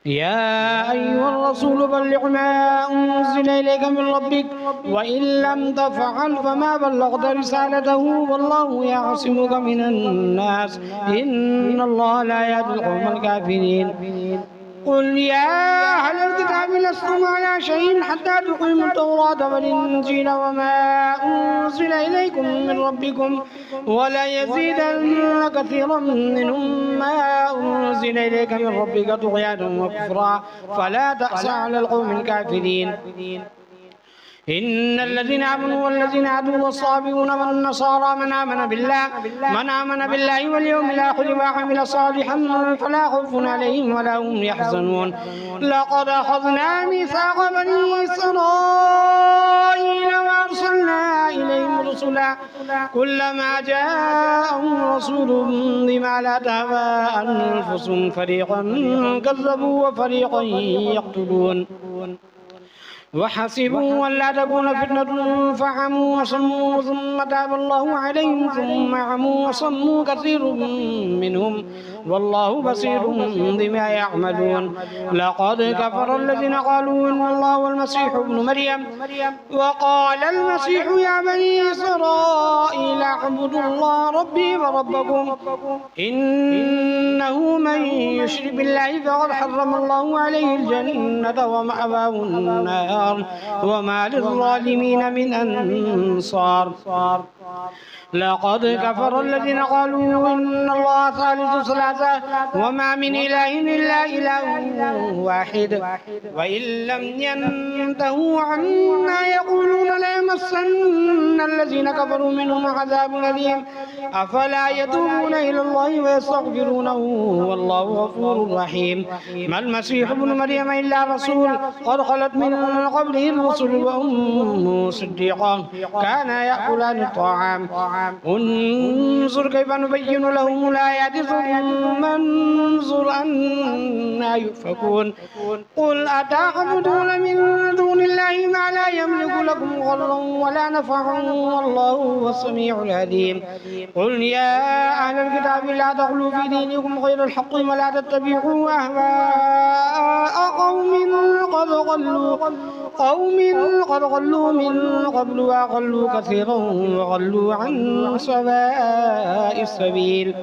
يا أيها الرسول بلغ ما أنزل إليك من ربك وإن لم تفعل فما بلغت رسالته والله يعصمك من الناس إن الله لا يهدي القوم الكافرين. قل يا أهل الكتاب لستم على شيء حتى تقيموا التوراة والإنجيل وما أنزل إليكم من ربكم ولا يزيدن كثيرا منهم ما أنزل إليك من ربك طغيانا وكفرا فلا تأس على القوم الكافرين. إن الذين آمنوا والذين هادوا والصابئون والنصارى من آمن بالله واليوم الآخر وعمل صالحا فلا خوف عليهم ولا هم يحزنون. لقد أخذنا ميثاق بني إسرائيل وأرسلنا إليهم رسلا كلما جاءهم رسول بما لا تهوى أنفسهم فريقا كذبوا وفريقا يقتلون. وحسبوا ألا تكون فتنة فعموا وصموا ثم تاب الله عليهم ثم عموا وصموا كثير منهم والله بصير بما يعملون. لقد كفر الذين قالوا إن الله والمسيح ابن مريم وقال المسيح يا بني إسرائيل اعبدوا الله ربي وربكم إنه من يشرك بالله فقد حرم الله عليه الجنة ومأواه النار وما للظالمين من أنصار. لقد كفر الذين قالوا إن الله ثالث ثلاثة وما من إله إلا إله واحد وإن لم ينتهوا عما يقولون ليمسن الذين كفروا منهم عذاب أليم أفلا يتوبون إلى الله ويستغفرونه والله غفور رحيم. ما المسيح ابن مريم إلا رسول قد خلت من قبله الرسل وأمه صديقة كانا يأكلان الطعام انظر كيف نبين لهم الآيات ثم انظر أنا يؤفكون. قل أتعبدون من دون الله ما لا يملك لكم ضرا ولا نفعا والله هو السميع العليم. قل يا أهل الكتاب لا تغلوا في دينكم غير الحق ولا تتبعوا أهواء قوم قد ضلوا من قبل وأضلوا كثيرا وضلوا عن سواء السبيل.